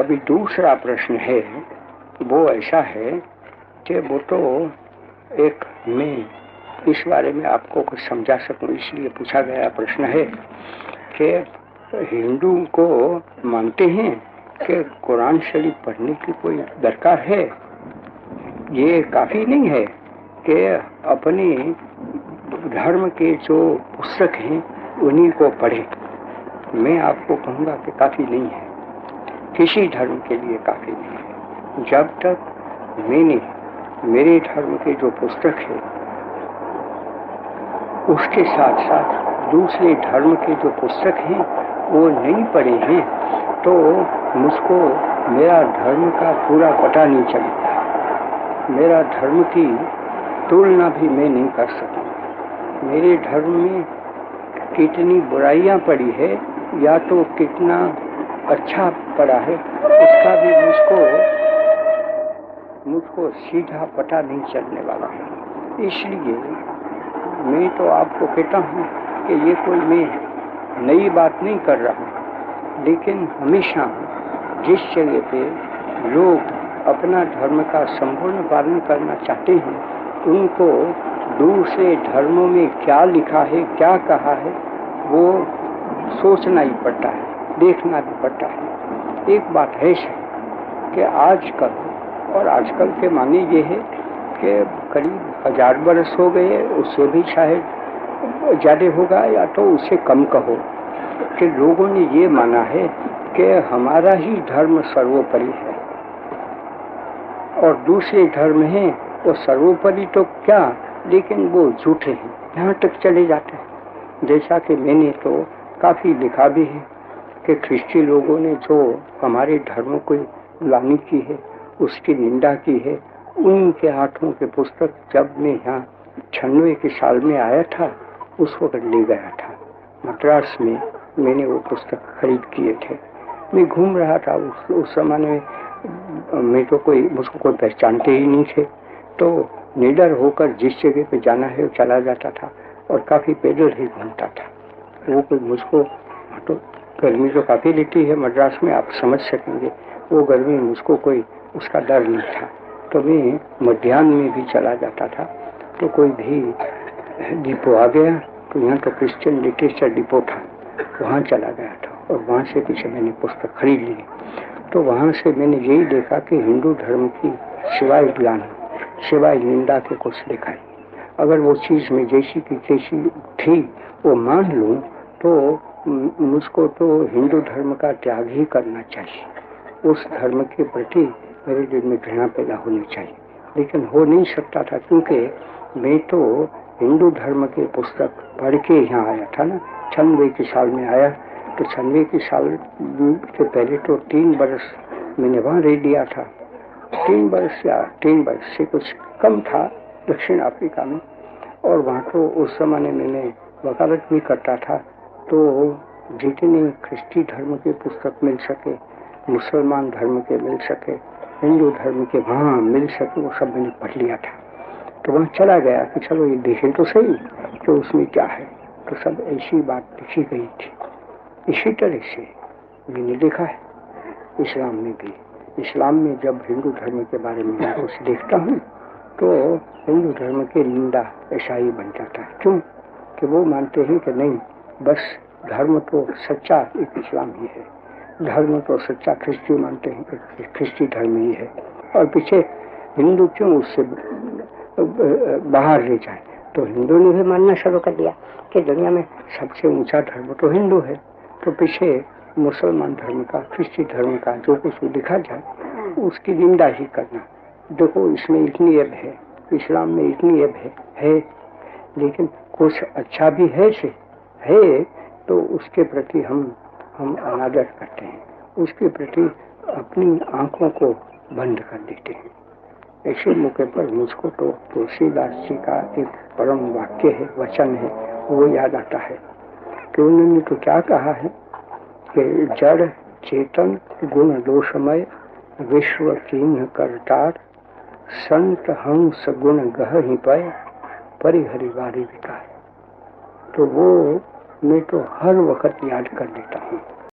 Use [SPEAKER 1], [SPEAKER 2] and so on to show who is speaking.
[SPEAKER 1] अभी दूसरा प्रश्न है, वो ऐसा है कि वो तो एक मैं इस बारे में आपको कुछ समझा सकूं इसलिए पूछा गया प्रश्न है कि हिंदू को मानते हैं कि कुरान शरीफ पढ़ने की कोई दरकार है। ये काफी नहीं है कि अपने धर्म के जो पुस्तक हैं उन्हीं को पढ़े। मैं आपको कहूँगा कि काफी नहीं है, किसी धर्म के लिए काफी नहीं है। जब तक मैंने मेरे धर्म के जो पुस्तक है उसके साथ साथ दूसरे धर्म के जो पुस्तक हैं वो नहीं पढ़े हैं तो मुझको मेरा धर्म का पूरा पता नहीं चलता। मेरा धर्म की तुलना भी मैं नहीं कर सकूँ। मेरे धर्म में कितनी बुराइयां पड़ी है या तो कितना अच्छा पड़ा है उसका भी मुझको सीधा पता नहीं चलने वाला है। इसलिए मैं तो आपको कहता हूँ कि ये कोई मैं नई बात नहीं कर रहा हूँ, लेकिन हमेशा जिस जगह पे लोग अपना धर्म का संपूर्ण पालन करना चाहते हैं उनको दूसरे धर्मों में क्या लिखा है, क्या कहा है, वो सोचना ही पड़ता है, देखना भी पड़ता है। एक बात है कि आजकल के माने ये है कि करीब 1000 वर्ष हो गए, उससे भी शायद ज़्यादा होगा या तो उससे कम कहो, कि लोगों ने ये माना है कि हमारा ही धर्म सर्वोपरि है और दूसरे धर्म हैं वो सर्वोपरि तो क्या, लेकिन वो झूठे हैं, यहाँ तक चले जाते हैं। जैसा कि मैंने तो काफ़ी लिखा भी है कि ख्रिस्ती लोगों ने जो हमारे धर्म को ग्लानि की है, उसकी निंदा की है, उनके हाथों के पुस्तक जब मैं यहाँ 96 के साल में आया था उस वक्त ले गया था मद्रास में। मैंने वो पुस्तक खरीद किए थे। मैं घूम रहा था उस समय में, मैं तो मुझको कोई पहचानते ही नहीं थे, तो निडर होकर जिस जगह पे जाना है वो चला जाता था और काफ़ी पैदल ही घूमता था। वो कोई मुझको तो गर्मी तो काफ़ी लेती है मद्रास में, आप समझ सकेंगे। वो गर्मी मुझको कोई उसका डर नहीं था, तो मैं मध्याह्न में भी चला जाता था। तो कोई भी डिपो आ गया तो यहाँ तो क्रिश्चियन लिटरेचर डिपो था, वहाँ चला गया था और वहाँ से पीछे मैंने पुस्तक खरीद ली। तो वहाँ से मैंने यही देखा कि हिंदू धर्म की सिवाय ज्ञान, सिवाय निंदा के कुछ लिखा है। अगर वो चीज़ में जैसी की तैसी थी वो मान लूँ तो मुझको तो हिंदू धर्म का त्याग ही करना चाहिए। उस धर्म के प्रति मेरे दिल में घृणा पैदा होनी चाहिए, लेकिन हो नहीं सकता था क्योंकि मैं तो हिंदू धर्म के पुस्तक पढ़ के यहाँ आया था ना। 96 के साल में आया तो 96 के साल से पहले तो 3 बरस मैंने वहाँ रह लिया था। 3 बरस से कुछ कम था दक्षिण अफ्रीका में, और वहाँ तो उस समय मैंने वकालत भी करता था। तो जितने ख्रिस्ती धर्म के पुस्तक मिल सके, मुसलमान धर्म के मिल सके, हिंदू धर्म के वहाँ मिल सके, वो सब मैंने पढ़ लिया था। तो वहाँ चला गया कि चलो ये देखें तो सही कि उसमें क्या है। तो सब ऐसी बात लिखी गई थी। इसी तरह से मैंने देखा है इस्लाम में भी। इस्लाम में जब हिंदू धर्म के बारे में मैं कुछ देखता हूँ तो हिंदू धर्म की निंदा ऐसा ही बन जाता है। क्यों कि वो मानते हैं कि नहीं, बस धर्म तो सच्चा एक इस्लाम ही है, धर्म तो सच्चा ख्रिस्ती मानते हैं कि ख्रिस्ती धर्म ही है, और पीछे हिंदू क्यों उससे बाहर ले जाए। तो हिंदू ने भी मानना शुरू कर दिया कि दुनिया में सबसे ऊंचा धर्म तो हिंदू है, तो पीछे मुसलमान धर्म का, ख्रिस्ती धर्म का जो कुछ दिखा जाए उसकी निंदा ही करना। देखो इसमें इतनी ऐब है, इस्लाम में इतनी ऐब है, लेकिन कुछ अच्छा भी है तो उसके प्रति हम अनादर करते हैं, उसके प्रति अपनी आंखों को बंद कर देते हैं। ऐसे मौके पर मुझको तो तुलसीदास जी का एक परम वाक्य है, वचन है, वो याद आता है कि उन्होंने तो क्या कहा है कि जड़ चेतन गुण दोषमय विश्व कीन्ह करतार संत हंस गुण गह ही पाए परिहरि वारी विकार। तो वो मैं तो हर वक्त याद कर लेता हूँ।